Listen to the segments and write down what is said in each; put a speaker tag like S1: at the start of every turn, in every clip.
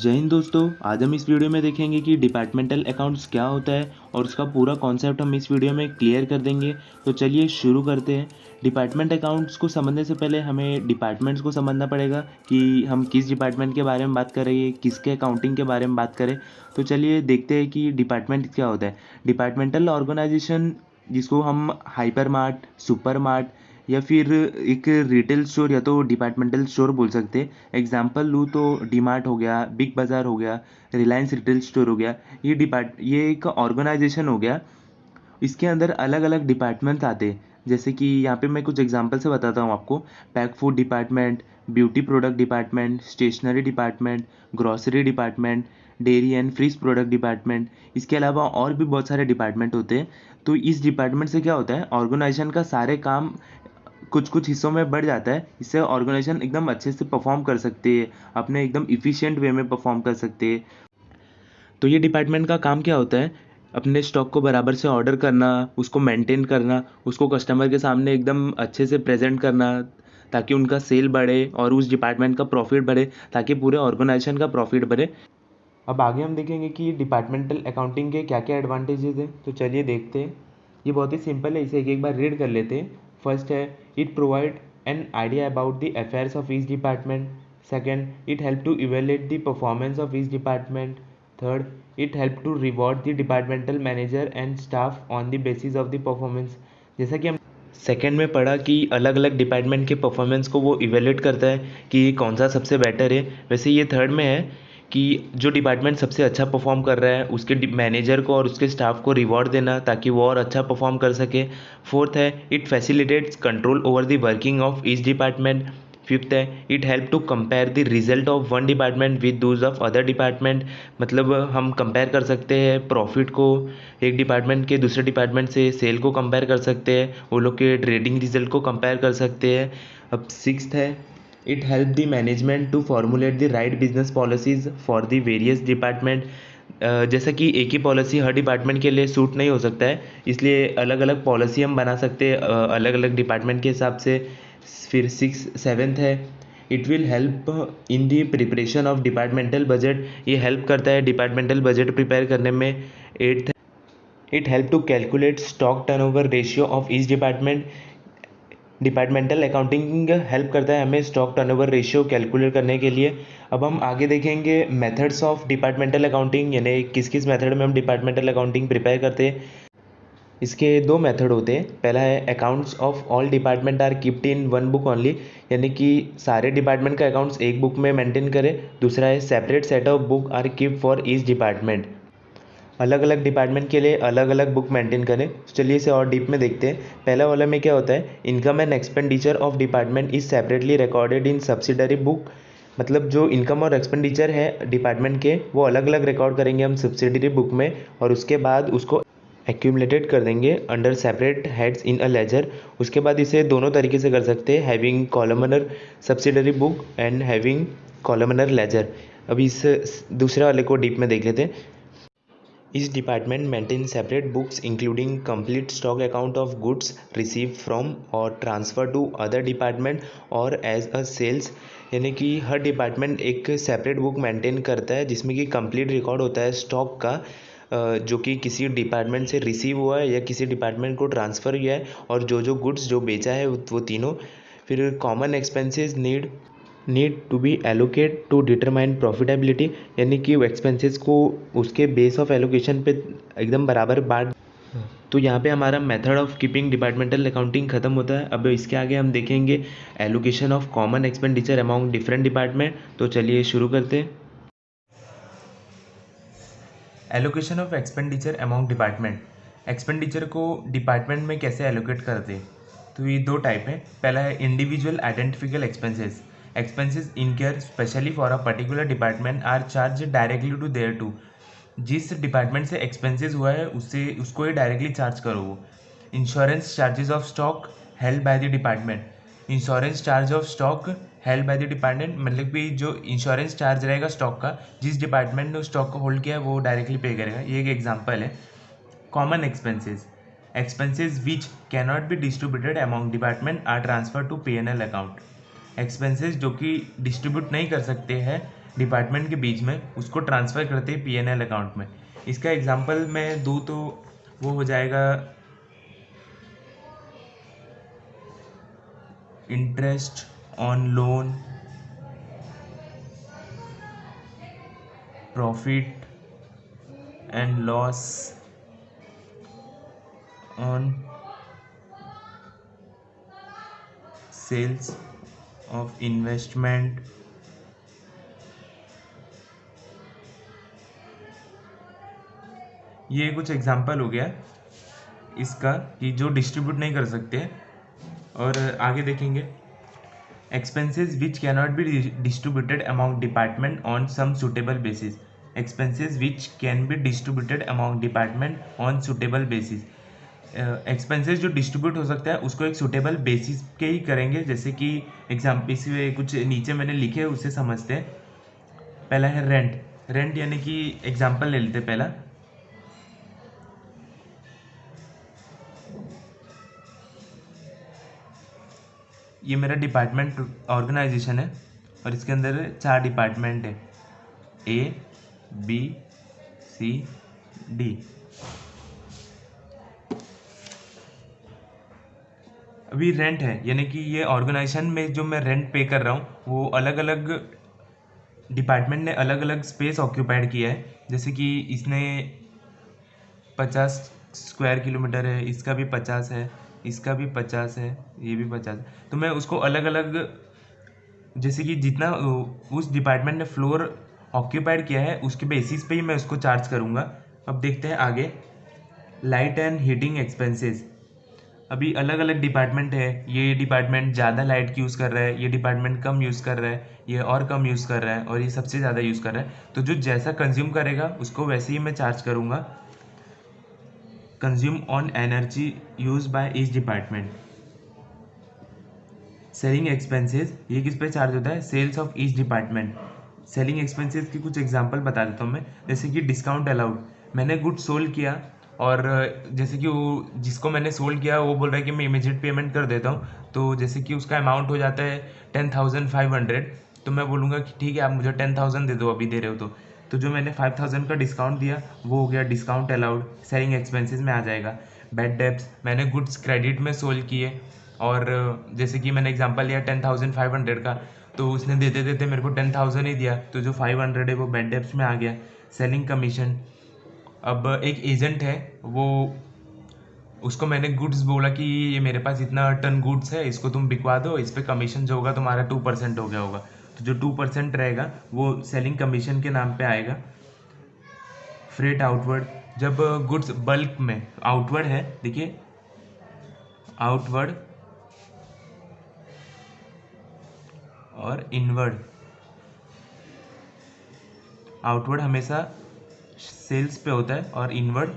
S1: जय हिंद दोस्तों। आज हम इस वीडियो में देखेंगे कि डिपार्टमेंटल अकाउंट्स क्या होता है और उसका पूरा कॉन्सेप्ट हम इस वीडियो में क्लियर कर देंगे। तो चलिए शुरू करते हैं। डिपार्टमेंट अकाउंट्स को समझने से पहले हमें डिपार्टमेंट्स को समझना पड़ेगा कि हम किस डिपार्टमेंट के बारे में बात कर रहे हैं, किसके अकाउंटिंग के बारे में बात करें। तो चलिए देखते हैं कि डिपार्टमेंट क्या होता है। डिपार्टमेंटल ऑर्गेनाइजेशन, जिसको हम हाइपर मार्ट, सुपर मार्ट या फिर एक रिटेल स्टोर या तो डिपार्टमेंटल स्टोर बोल सकते हैं। एग्जाम्पल लूँ तो डीमार्ट हो गया, बिग बाज़ार हो गया, रिलायंस रिटेल स्टोर हो गया। ये एक ऑर्गेनाइजेशन हो गया। इसके अंदर अलग अलग डिपार्टमेंट्स आते हैं। जैसे कि यहाँ पे मैं कुछ एग्जांपल से बताता हूँ आपको। Pack food department, beauty product department, stationery department, grocery department, dairy and fish product department. इसके अलावा और भी बहुत सारे डिपार्टमेंट होते हैं। तो इस डिपार्टमेंट से क्या होता है, ऑर्गेनाइजेशन का सारे काम कुछ कुछ हिस्सों में बढ़ जाता है। इससे ऑर्गेनाइजेशन एकदम अच्छे से परफॉर्म कर सकती है, अपने एकदम इफ़िशिएंट वे में परफॉर्म कर सकते हैं। तो ये डिपार्टमेंट का काम क्या होता है, अपने स्टॉक को बराबर से ऑर्डर करना, उसको मेंटेन करना, उसको कस्टमर के सामने एकदम अच्छे से प्रेजेंट करना ताकि उनका सेल बढ़े और उस डिपार्टमेंट का प्रॉफिट बढ़े, ताकि पूरे ऑर्गेनाइजेशन का प्रॉफिट बढ़े। अब आगे हम देखेंगे कि डिपार्टमेंटल अकाउंटिंग के क्या क्या एडवांटेजेस हैं। तो चलिए देखते हैं। ये बहुत ही सिंपल है, इसे एक एक बार रीड कर लेते हैं। फर्स्ट है, it provide an idea about the affairs of each department. Second, it help to evaluate the performance of each department. Third, it help to reward the departmental manager and staff on the basis of the performance. जैसा कि हम second में पढ़ा कि अलग अलग department के performance को वो इवेल्युएट करता है कि कौन सा सबसे बेटर है। वैसे ये थर्ड में है कि जो डिपार्टमेंट सबसे अच्छा परफॉर्म कर रहा है उसके मैनेजर को और उसके स्टाफ को रिवॉर्ड देना ताकि वो और अच्छा परफॉर्म कर सके। फोर्थ है, it facilitates control over the working of each department. Fifth है, it help to compare the result of one department with those of other department. मतलब हम कंपेयर कर सकते हैं प्रॉफिट को एक डिपार्टमेंट के दूसरे डिपार्टमेंट से, सेल को कंपेयर कर सकते हैं, वो लोग के ट्रेडिंग रिजल्ट को कंपेयर कर सकते हैं। अब सिक्स्थ है, it help the management to formulate the right business policies for the various department. जैसा कि एक ही पॉलिसी हर डिपार्टमेंट के लिए सूट नहीं हो सकता है, इसलिए अलग अलग पॉलिसी हम बना सकते हैं अलग अलग डिपार्टमेंट के हिसाब से। फिर सेवेंथ है, it will help in the preparation of departmental budget. ये हेल्प करता है डिपार्टमेंटल बजट प्रिपेयर करने में। Eighth, it help to calculate stock turnover ratio of each department. Departmental accounting help करता है हमें स्टॉक टर्नओवर रेशियो कैलकुलेट करने के लिए। अब हम आगे देखेंगे मेथड्स ऑफ डिपार्टमेंटल अकाउंटिंग, यानी किस किस मेथड में हम डिपार्टमेंटल अकाउंटिंग प्रिपेयर करते हैं। इसके दो मेथड होते हैं। पहला है, accounts of all department are kept in one book only, यानी कि सारे डिपार्टमेंट का अकाउंट्स एक बुक में मेंटेन करें। दूसरा है, separate set of book are keep for each department, अलग अलग डिपार्टमेंट के लिए अलग अलग बुक मेंटेन करें। चलिए इसे और डीप में देखते हैं। पहला वाला में क्या होता है, income and expenditure of department is separately recorded in subsidiary book. मतलब जो इनकम और एक्सपेंडिचर है डिपार्टमेंट के, वो अलग अलग रिकॉर्ड करेंगे हम सब्सिडरी बुक में, और उसके बाद उसको एक्यूमुलेटेड कर देंगे under separate heads in a ledger. उसके बाद इसे दोनों तरीके से कर सकते हैं, having columnar subsidiary book and having columnar ledger. अभी इस दूसरे वाले को डीप में देख लेते हैं। Each department maintains separate books including complete stock account of goods received from or transferred to other department or as a sales। यानी कि हर डिपार्टमेंट एक सेपरेट बुक मेंटेन करता है जिसमें कि कंप्लीट रिकॉर्ड होता है स्टॉक का, जो कि किसी डिपार्टमेंट से रिसीव हुआ है या किसी डिपार्टमेंट को ट्रांसफ़र हुआ है, और जो जो गुड्स जो बेचा है वो तीनों। फिर common expenses need to be allocate to determine profitability, यानी कि एक्सपेंसेस को उसके बेस ऑफ एलोकेशन पे एकदम बराबर बांट। तो यहाँ पे हमारा method of keeping departmental accounting खत्म होता है। अब इसके आगे हम देखेंगे allocation of common expenditure among different department. तो चलिए शुरू करते हैं। Allocation of expenditure among department, expenditure को डिपार्टमेंट में कैसे एलोकेट करते हैं। तो ये दो टाइप है। पहला है individual identifiable expenses. Expenses incurred specially for a particular department are charge directly to their to. जिस डिपार्टमेंट से एक्सपेंसेस हुआ है उससे उसको ही डायरेक्टली चार्ज करो वो। Insurance charges of stock held by the department. Insurance charge of stock held by the department, मतलब कि जो इंश्योरेंस चार्ज रहेगा स्टॉक का, जिस डिपार्टमेंट ने उस स्टॉक को होल्ड किया है वो डायरेक्टली पे करेगा। ये एक एग्जांपल है। Common expenses, expenses which can not be distributed among department are transfer to P&L account. Expenses जो कि डिस्ट्रीब्यूट नहीं कर सकते हैं डिपार्टमेंट के बीच में उसको ट्रांसफ़र करते हैं P&L अकाउंट में। इसका एग्जांपल मैं दूँ तो वो हो जाएगा interest on loan, profit and loss on sales of investment, ये कुछ एग्जांपल हो गया इसका कि जो डिस्ट्रीब्यूट नहीं कर सकते। और आगे देखेंगे expenses which cannot be distributed among department on some suitable basis. Expenses which can be distributed among department on suitable basis. Expenses जो डिस्ट्रीब्यूट हो सकता है उसको एक सुटेबल बेसिस के ही करेंगे। जैसे कि एग्जाम्पल इसमें कुछ नीचे मैंने लिखे हैं उससे समझते हैं। पहला है रेंट। रेंट यानी कि एग्जाम्पल ले लेते हैं पहला। ये मेरा डिपार्टमेंट ऑर्गेनाइजेशन है और इसके अंदर 4 डिपार्टमेंट है, A, B, C, D। अभी रेंट है यानी कि ये ऑर्गेनाइजेशन में जो मैं रेंट पे कर रहा हूँ वो अलग अलग डिपार्टमेंट ने अलग अलग स्पेस ऑक्यूपाइड किया है। जैसे कि इसने 50 स्क्वायर किलोमीटर है, इसका भी 50 है, इसका भी 50 है, ये भी 50 है। तो मैं उसको अलग अलग जैसे कि जितना उस डिपार्टमेंट ने फ्लोर ऑक्यूपाइड किया है उसके बेसिस पे ही मैं उसको चार्ज करूँगा। अब देखते हैं आगे लाइट एंड हीटिंग एक्सपेंसेस। अभी अलग अलग डिपार्टमेंट है, ये डिपार्टमेंट ज़्यादा लाइट की यूज़ कर रहा है, ये डिपार्टमेंट कम यूज़ कर रहा है, ये और कम यूज़ कर रहा है और ये सबसे ज़्यादा यूज़ कर रहा है। तो जो जैसा कंज्यूम करेगा उसको वैसे ही मैं चार्ज करूँगा। Consume on energy use by each department. Selling expenses, ये किस पे चार्ज होता है? Sales of each department. Selling expenses की कुछ एग्जांपल बता देता हूँ मैं। जैसे कि डिस्काउंट अलाउड, मैंने गुड सोल्ड किया और जैसे कि वो जिसको मैंने सोल्ड किया वो बोल रहा है कि मैं इमीडिएट पेमेंट कर देता हूँ। तो जैसे कि उसका अमाउंट हो जाता है 10,500, तो मैं बोलूँगा कि ठीक है आप मुझे 10,000 दे दो, अभी दे रहे हो तो जो मैंने 5,000 का डिस्काउंट दिया वो हो गया डिस्काउंट अलाउड, सेलिंग एक्सपेंसेस में आ जाएगा। बैड डेब्ट्स, मैंने गुड्स क्रेडिट में सोल्ड किए और जैसे कि मैंने एग्जांपल लिया 10,500 का, तो उसने देते देते मेरे को 10,000 ही दिया, तो जो 500 है वो बैड डेब्ट्स में आ गया। सेलिंग कमीशन, अब एक एजेंट है वो उसको मैंने गुड्स बोला कि ये मेरे पास इतना टन गुड्स है, इसको तुम बिकवा दो, इस पर कमीशन जो होगा तुम्हारा 2% हो गया होगा। तो जो 2% रहेगा वो सेलिंग कमीशन के नाम पे आएगा। फ्रेट आउटवर्ड, जब गुड्स बल्क में, आउटवर्ड है देखिए, आउटवर्ड और इनवर्ड। आउटवर्ड हमेशा सेल्स पे होता है और इनवर्ड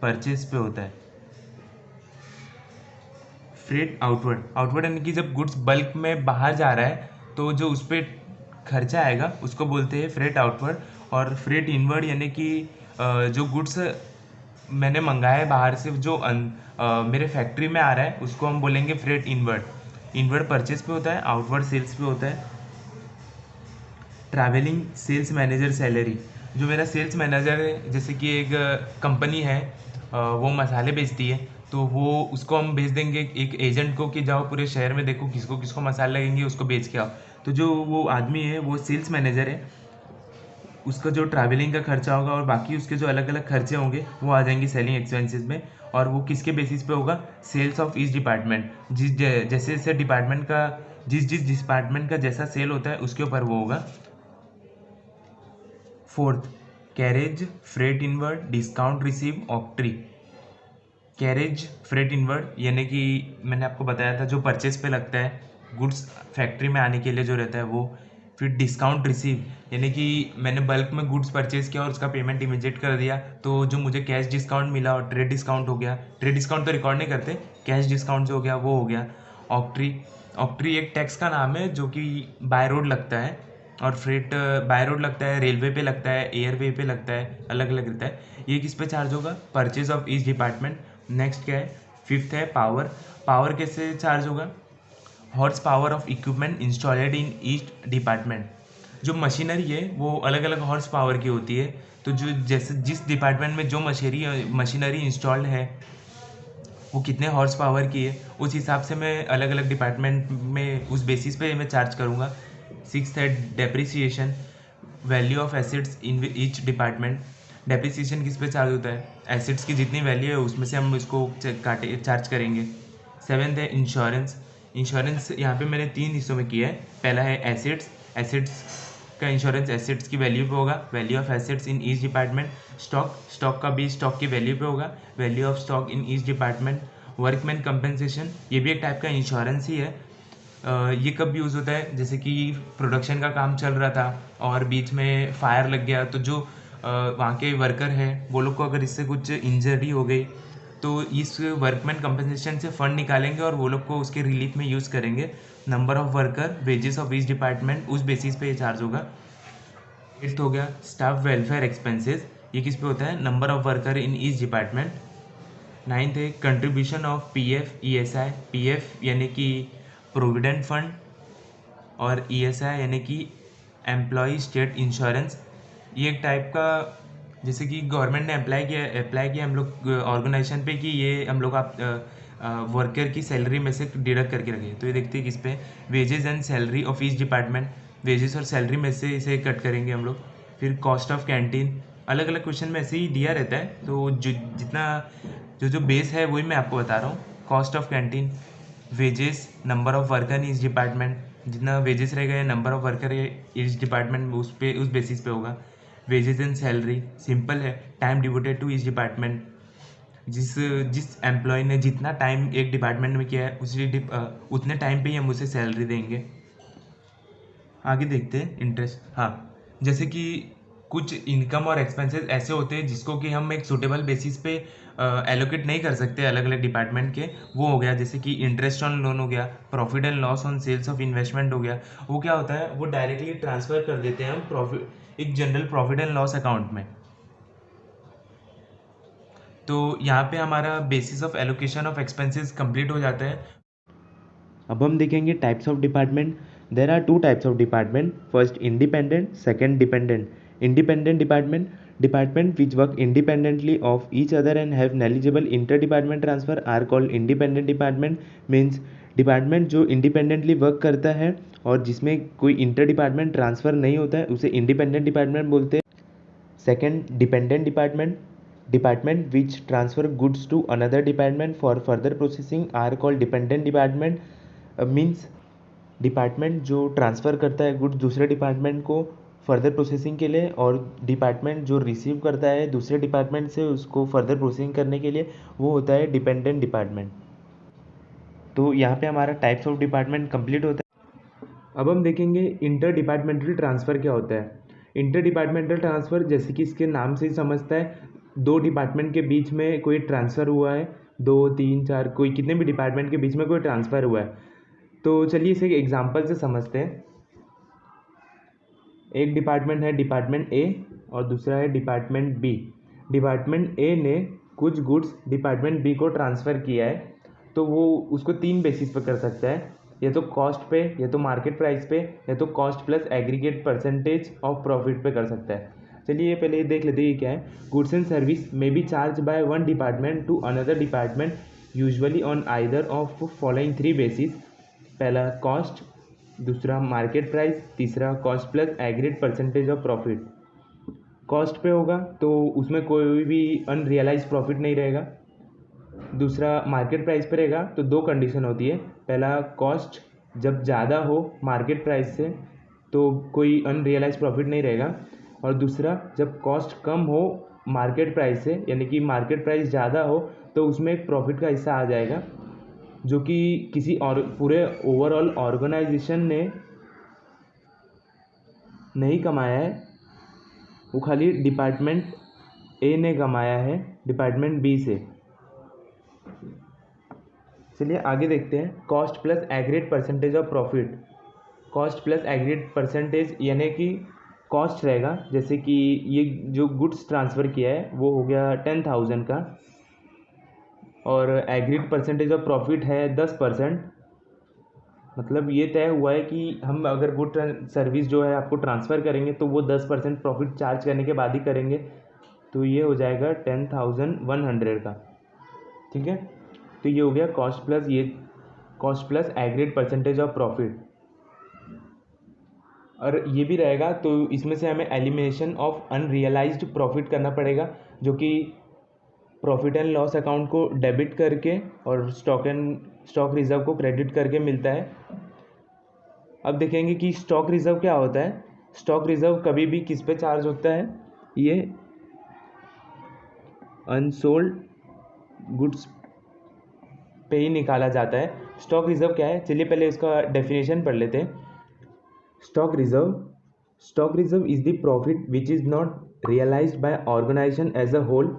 S1: परचेज पे होता है। फ्रेट आउटवर्ड, आउटवर्ड यानी कि जब गुड्स बल्क में बाहर जा रहा है तो जो उस पर खर्चा आएगा उसको बोलते हैं फ्रेट आउटवर्ड। और फ्रेट इनवर्ड यानी कि जो गुड्स मैंने मंगाया है बाहर से जो मेरे फैक्ट्री में आ रहा है उसको हम बोलेंगे फ्रेट इनवर्ड। इनवर्ड परचेज पे होता है, आउटवर्ड सेल्स पे होता है। ट्रैवलिंग सेल्स मैनेजर सैलरी, जो मेरा सेल्स मैनेजर है, जैसे कि एक कंपनी है वो मसाले बेचती है, तो वो उसको हम भेज देंगे एक एजेंट को कि जाओ पूरे शहर में देखो किसको किसको मसाले लगेंगे उसको बेच के आओ। तो जो वो आदमी है वो सेल्स मैनेजर है, उसका जो ट्रैवलिंग का खर्चा होगा और बाकी उसके जो अलग अलग खर्चे होंगे वो आ जाएंगे सेलिंग एक्सपेंसेस में। और वो किसके बेसिस पे होगा? Sales of each department. जैसे जैसे डिपार्टमेंट का जिस डिपार्टमेंट का जैसा सेल होता है उसके ऊपर वो होगा। Fourth, carriage freight inward discount received octroi. Carriage freight inward यानी कि मैंने आपको बताया था जो परचेज पे लगता है गुड्स फैक्ट्री में आने के लिए जो रहता है वो। फिर डिस्काउंट रिसीव यानी कि मैंने बल्क में गुड्स परचेज किया और उसका पेमेंट इमीडिएट कर दिया, तो जो मुझे कैश डिस्काउंट मिला और ट्रेड डिस्काउंट हो गया। ट्रेड डिस्काउंट तो रिकॉर्ड नहीं करते, कैश डिस्काउंट जो हो गया वो हो गया। ऑक्ट्री, ऑक्ट्री एक टैक्स का नाम है जो कि बाय रोड लगता है और फ्रेट बाय रोड लगता है, रेलवे पे लगता है, एयरवे पे लगता है, अलग अलग रहता है। ये किस पे चार्ज होगा? Purchase of each department. Next क्या है? फिफ्थ है पावर। पावर कैसे चार्ज होगा? Horse power of equipment installed in each department.
S2: जो मशीनरी है वो अलग अलग हॉर्स पावर की होती है। तो जो जैसे जिस डिपार्टमेंट में जो मशीनरी इंस्टॉल्ड है वो कितने हॉर्स पावर की है, उस हिसाब से मैं अलग अलग डिपार्टमेंट में उस बेसिस पे मैं चार्ज करूँगा। सिक्स्थ है depreciation, value of acids in each department. Depreciation किस पे चार्ज होता है, एसिड्स की जितनी वैल्यू है उसमें से हम इसको काटे चार्ज करेंगे। सेवेंथ है इंश्योरेंस। इंश्योरेंस यहाँ पे मैंने 3 हिस्सों में किया है। पहला है एसिड्स। एसिड्स का इंश्योरेंस एसिड्स की वैल्यू पे होगा, value of acids in each department. Stock का भी स्टॉक की वैल्यू पे होगा, value of stock in each department. Workman compensation, ये भी एक टाइप का इंश्योरेंस ही है। ये कब यूज़ होता है, जैसे कि प्रोडक्शन का काम चल रहा था और बीच में फायर लग गया, तो जो वहाँ के वर्कर हैं वो लोग को अगर इससे कुछ इंजरी हो गई तो इस वर्कमैन कंपनसेशन से फंड निकालेंगे और वो लोग को उसके रिलीफ में यूज़ करेंगे। Number of worker, wages of each department, उस बेसिस पे ये चार्ज होगा। एट्थ हो गया स्टाफ वेलफेयर एक्सपेंसेस, ये किस पे होता है, number of worker in each department. Ninth है contribution of PF ESI. PF यानी कि प्रोविडेंट फंड और ईएसआई यानी कि एम्प्लॉय स्टेट इंश्योरेंस। ये एक टाइप का, जैसे कि गवर्नमेंट ने अप्लाई किया हम लोग ऑर्गेनाइजेशन पे कि ये हम लोग आप वर्कर की सैलरी में से डिडक्ट करके रखें। तो ये देखते हैं किस पे, wages and salary of each department, wages और सैलरी में से इसे कट करेंगे हम लोग। फिर कॉस्ट ऑफ कैंटीन, अलग अलग क्वेश्चन में ऐसे ही दिया रहता है, तो जो जितना जो बेस है वही मैं आपको बता रहा हूँ। Cost of canteen, wages, number of worker in each department, जितना वेजेस रहेगा या number of worker each department में उस बेसिस पे होगा। वेजेस एंड सैलरी सिंपल है, time devoted to each department, जिस जिस एम्प्लॉय ने जितना टाइम एक डिपार्टमेंट में किया है उतने टाइम पे ही हम उसे सैलरी देंगे। आगे देखते हैं इंटरेस्ट। हाँ, जैसे कि कुछ इनकम और एक्सपेंसेस ऐसे होते हैं जिसको कि हम एक सुटेबल बेसिस पे एलोकेट नहीं कर सकते अलग अलग डिपार्टमेंट के, वो हो गया। जैसे कि इंटरेस्ट ऑन लोन हो गया, profit and loss on sales of investment हो गया। वो क्या होता है, वो डायरेक्टली ट्रांसफर कर देते हैं हम प्रॉफिट एक general profit and loss account में। तो यहाँ पे हमारा basis of allocation of expenses complete हो जाता है।
S1: अब हम देखेंगे types of department. There are two types of department, first independent, second dependent. Independent department, department which work independently of each other and have negligible inter department transfer are called independent department. Means department जो independently work करता है और जिसमें कोई inter department transfer नहीं होता है उसे इंडिपेंडेंट डिपार्टमेंट बोलते हैं। Second dependent department, department which transfer goods to another department for further processing are called dependent department. Means department जो ट्रांसफ़र करता है गुड्स दूसरे डिपार्टमेंट को फर्दर प्रोसेसिंग के लिए, और डिपार्टमेंट जो रिसीव करता है दूसरे डिपार्टमेंट से उसको फर्दर प्रोसेसिंग करने के लिए, वो होता है डिपेंडेंट डिपार्टमेंट। तो यहाँ पे हमारा टाइप्स ऑफ डिपार्टमेंट कंप्लीट होता है। अब हम देखेंगे इंटर डिपार्टमेंटल ट्रांसफ़र क्या होता है। इंटर डिपार्टमेंटल ट्रांसफ़र जैसे कि इसके नाम से ही समझता है, दो डिपार्टमेंट के बीच में कोई ट्रांसफ़र हुआ है, 2 3 4 कोई कितने भी डिपार्टमेंट के बीच में कोई ट्रांसफ़र हुआ है। तो चलिए इसे एक एग्जांपल से समझते हैं। एक डिपार्टमेंट है डिपार्टमेंट ए और दूसरा है डिपार्टमेंट बी। डिपार्टमेंट ए ने कुछ गुड्स डिपार्टमेंट बी को ट्रांसफ़र किया है, तो वो उसको 3 बेसिस पर कर सकता है, या तो कॉस्ट पे, या तो मार्केट प्राइस पे, या तो cost plus aggregate percentage of profit पे कर सकता है। चलिए ये पहले देख लेते हैं ये क्या है। Goods and service may be charge by one department to another department usually on either of following 3 basis. पहला कॉस्ट, दूसरा मार्केट प्राइस, तीसरा cost plus aggregate percentage of profit. Cost पे होगा तो उसमें कोई भी अनरियलाइज प्रॉफिट नहीं रहेगा। दूसरा मार्केट प्राइस पे रहेगा तो 2 कंडीशन होती है। पहला कॉस्ट जब ज़्यादा हो मार्केट प्राइस से तो कोई अनरियलाइज प्रॉफिट नहीं रहेगा, और दूसरा जब कॉस्ट कम हो मार्केट प्राइस से, यानी कि मार्केट प्राइस ज़्यादा हो तो उसमें एक प्रॉफिट का हिस्सा आ जाएगा जो कि किसी और पूरे ओवरऑल ऑर्गेनाइजेशन ने नहीं कमाया है, वो खाली डिपार्टमेंट ए ने कमाया है डिपार्टमेंट बी से। चलिए आगे देखते हैं। Cost plus aggregate percentage of profit. Cost plus aggregate percentage यानी कि कॉस्ट रहेगा, जैसे कि ये जो गुड्स ट्रांसफ़र किया है वो हो गया 10,000 का, और एग्रीगेट परसेंटेज ऑफ प्रॉफिट है 10%। मतलब ये तय हुआ है कि हम अगर गुड सर्विस जो है आपको ट्रांसफ़र करेंगे तो वो 10% प्रॉफिट चार्ज करने के बाद ही करेंगे। तो ये हो जाएगा 10,100 का, ठीक है। तो ये हो गया cost plus agreed percentage of profit. और ये भी रहेगा तो इसमें से हमें एलिमिनेशन ऑफ अनरियलाइज्ड प्रॉफिट करना पड़ेगा, जो कि प्रॉफिट एंड लॉस अकाउंट को डेबिट करके और स्टॉक रिजर्व को क्रेडिट करके मिलता है। अब देखेंगे कि स्टॉक रिजर्व क्या होता है। स्टॉक रिजर्व कभी भी किस पे चार्ज होता है, ये अनसोल्ड गुड्स पे ही निकाला जाता है। स्टॉक रिजर्व क्या है, चलिए पहले इसका डेफिनेशन पढ़ लेते हैं। Stock reserve is the profit which is not realised by organisation as a whole.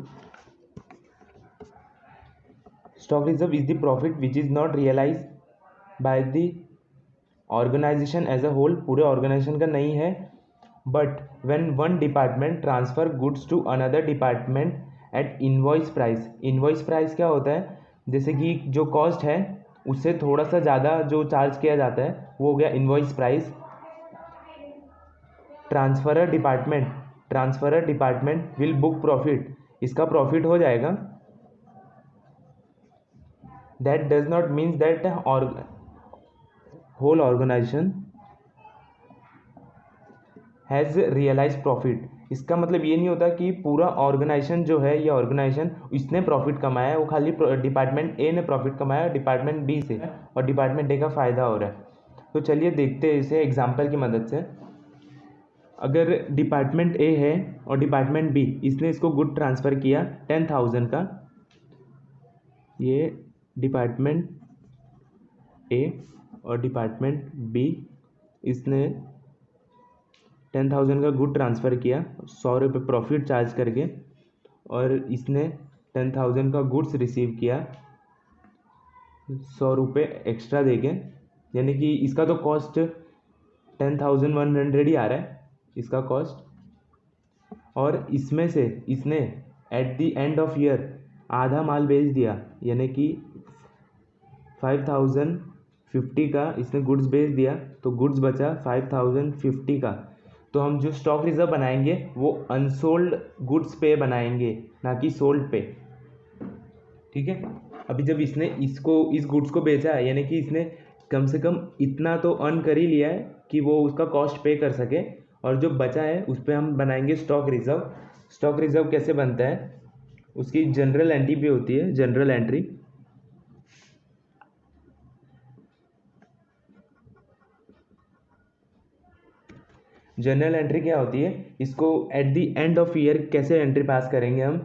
S1: Stock reserve is the profit which is not realised by the organisation as a whole, पूरे organisation का नहीं है। But when one department transfer goods to another department at invoice price. Invoice price क्या होता है, जैसे कि जो कॉस्ट है उससे थोड़ा सा ज़्यादा जो चार्ज किया जाता है वो हो गया invoice price. Transferor department will book profit, इसका प्रॉफिट हो जाएगा। That does not means that whole organisation has realise profit. इसका मतलब ये नहीं होता कि पूरा ऑर्गेनाइजेशन जो है, ये ऑर्गेनाइजेशन इसने प्रॉफिट कमाया है, वो खाली डिपार्टमेंट ए ने प्रॉफिट कमाया डिपार्टमेंट बी से, और डिपार्टमेंट ए का फ़ायदा हो रहा है। तो चलिए देखते हैं इसे एग्जाम्पल की मदद से। अगर डिपार्टमेंट ए है और डिपार्टमेंट बी, इसने इसको गुड ट्रांसफ़र किया 10,000 का, ये डिपार्टमेंट ए और डिपार्टमेंट बी, इसने 10,000 का गुड ट्रांसफ़र किया 100 रुपये प्रॉफिट चार्ज करके, और इसने 10,000 का गुड्स रिसीव किया 100 रुपये एक्स्ट्रा देके। यानी कि इसका तो कॉस्ट 10,100 ही आ रहा है इसका कॉस्ट। और इसमें से इसने at the end of year आधा माल बेच दिया, यानी कि 5,050 का इसने गुड्स बेच दिया, तो गुड्स बचा 5,050 का। तो हम जो स्टॉक रिजर्व बनाएंगे वो अनसोल्ड गुड्स पे बनाएंगे, ना कि सोल्ड पे, ठीक है। अभी जब इसने इस गुड्स को बेचा है, यानी कि इसने कम से कम इतना तो अर्न कर ही लिया है कि वो उसका कॉस्ट पे कर सके, और जो बचा है उस पर हम बनाएंगे स्टॉक रिजर्व। स्टॉक रिजर्व कैसे बनता है, उसकी जनरल एंट्री भी होती है, जनरल एंट्री। जनरल एंट्री क्या होती है, इसको at the end of year कैसे एंट्री पास करेंगे हम,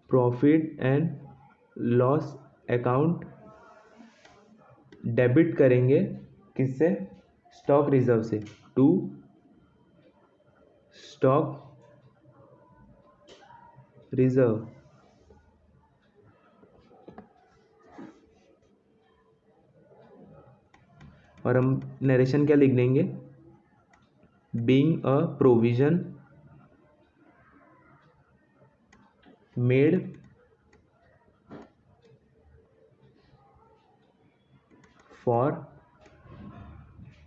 S1: profit and loss account debit करेंगे किससे, स्टॉक रिजर्व से, टू स्टॉक रिजर्व। और हम नरेशन क्या लिख देंगे, being a provision made for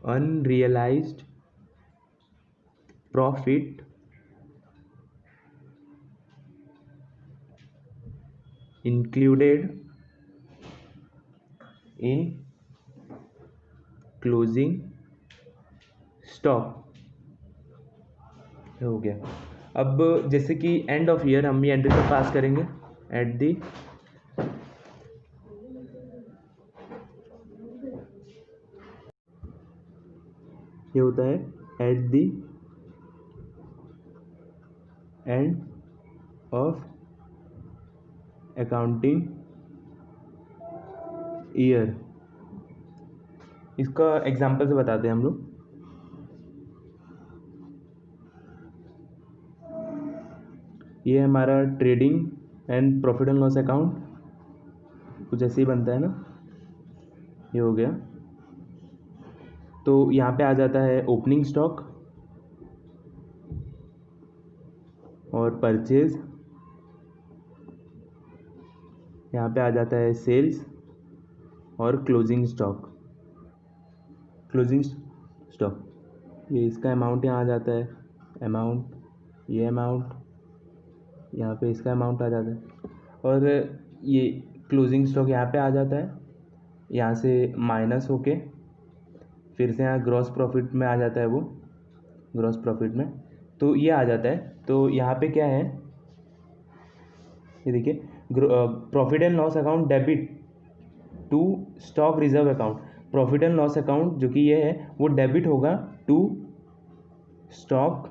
S1: unrealised profit included in closing stock. हो गया। अब जैसे कि एंड ऑफ ईयर हम ये एंट्री को पास करेंगे एट दी ये होता है at the end of accounting year. इसका एग्जांपल से बताते हैं हम लोग। ये हमारा trading and profit and loss account कुछ ऐसे ही बनता है ना, ये हो गया। तो यहाँ पे आ जाता है ओपनिंग स्टॉक और परचेज, यहाँ पे आ जाता है सेल्स और क्लोजिंग स्टॉक ये इसका अमाउंट यहाँ आ जाता है, अमाउंट, ये अमाउंट, यहाँ पे इसका अमाउंट आ जाता है, और ये क्लोजिंग स्टॉक यहाँ पे आ जाता है, यहाँ से माइनस होके फिर से यहाँ ग्रॉस प्रॉफिट में आ जाता है, वो ग्रॉस प्रॉफिट में तो ये आ जाता है। तो यहाँ पे क्या है, ये देखिए, profit and loss account debit to stock reserve account. Profit and loss account जो कि ये है वो डेबिट होगा टू स्टॉक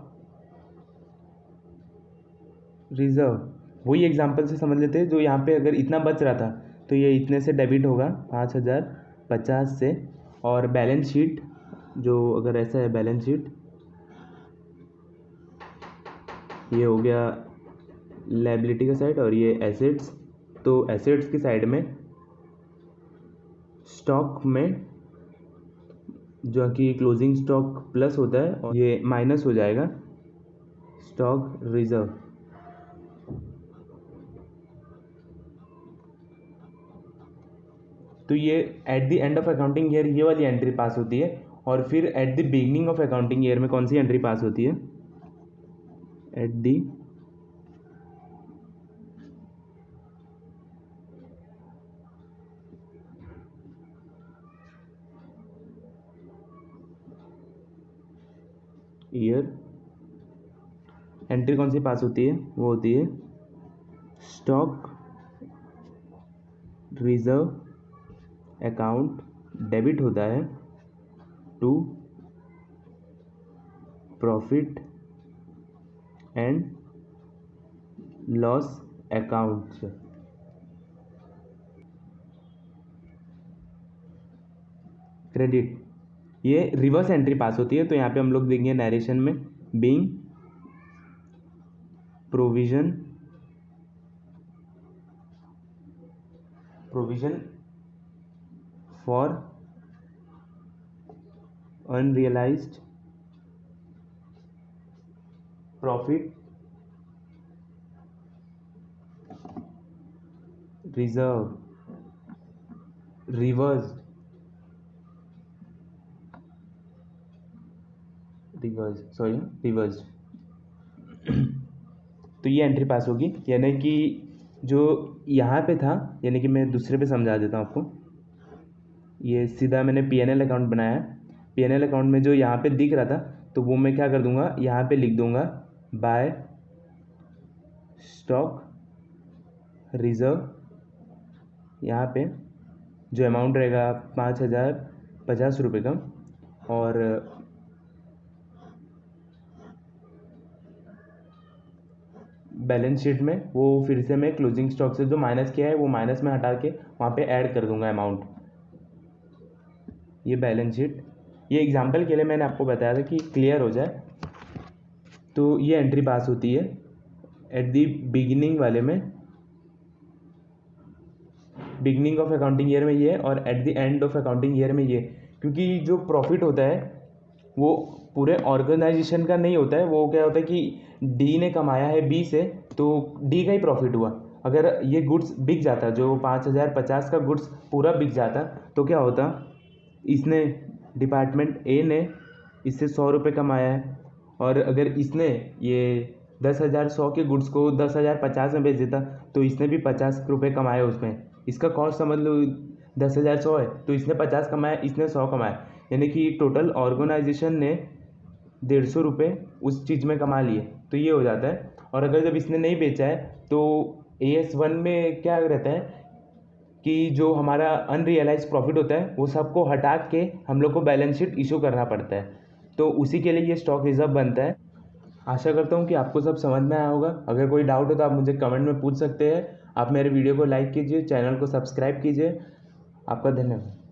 S1: रिजर्व। वही एग्जांपल से समझ लेते हैं, जो यहाँ पे अगर इतना बच रहा था तो ये इतने से डेबिट होगा 5050 से, और बैलेंस शीट जो अगर ऐसा है, बैलेंस शीट ये हो गया लायबिलिटी का साइड और ये एसेट्स, तो एसेट्स की साइड में स्टॉक में जो कि क्लोजिंग स्टॉक प्लस होता है और ये माइनस हो जाएगा स्टॉक रिजर्व। तो ये at the end of accounting year ये वाली एंट्री पास होती है, और फिर at the beginning of accounting year में कौन सी एंट्री पास होती है, एट द ईयर एंट्री कौन सी पास होती है, वो होती है स्टॉक रिजर्व अकाउंट डेबिट होता है to profit and loss account. Credit ये रिवर्स एंट्री पास होती है, तो यहाँ पे हम लोग देंगे नरेशन में being provision for unrealised profit reserve reverse तो ये एंट्री पास होगी, यानी कि जो यहाँ पे था, यानी कि मैं दूसरे पे समझा देता हूँ आपको। ये सीधा मैंने पीएनएल अकाउंट बनाया है, पीएनएल अकाउंट में जो यहाँ पे दिख रहा था तो वो मैं क्या कर दूंगा, यहाँ पे लिख दूंगा बाय स्टॉक रिजर्व। यहाँ पे जो अमाउंट रहेगा 5050 रुपये का, और बैलेंस शीट में वो फिर से मैं क्लोजिंग स्टॉक से जो माइनस किया है वो माइनस में हटा के वहाँ पे ऐड कर दूंगा अमाउंट। ये बैलेंस शीट, ये एग्जांपल के लिए मैंने आपको बताया था कि क्लियर हो जाए। तो ये एंट्री पास होती है एट द बिगिनिंग वाले में, बिगिनिंग ऑफ अकाउंटिंग ईयर में ये, और at the end of accounting year में ये। क्योंकि जो प्रॉफिट होता है वो पूरे ऑर्गेनाइजेशन का नहीं होता है, वो क्या होता है कि डी ने कमाया है बी से, तो डी का ही प्रॉफिट हुआ। अगर ये गुड्स बिक जाता, जो 5050 का गुड्स पूरा बिक जाता, तो क्या होता, इसने डिपार्टमेंट ए ने इससे 100 रुपये कमाया है, और अगर इसने ये 10,100 के गुड्स को 10,050 में बेच देता तो इसने भी 50 रुपये कमाए उसमें। इसका कॉस्ट समझ लो 10,100 है, तो इसने 50 कमाया, इसने 100 कमाया, यानी कि टोटल ऑर्गेनाइजेशन ने 150 रुपये उस चीज़ में कमा लिए। तो ये हो जाता है। और अगर जब इसने नहीं बेचा है तो AS1 में क्या रहता है कि जो हमारा अनरियलाइज प्रॉफिट होता है वो सबको हटा के हम लोग को बैलेंस शीट इशू करना पड़ता है, तो उसी के लिए ये स्टॉक रिजर्व बनता है। आशा करता हूँ कि आपको सब समझ में आया होगा। अगर कोई डाउट हो तो आप मुझे कमेंट में पूछ सकते हैं। आप मेरे वीडियो को लाइक कीजिए, चैनल को सब्सक्राइब कीजिए। आपका धन्यवाद।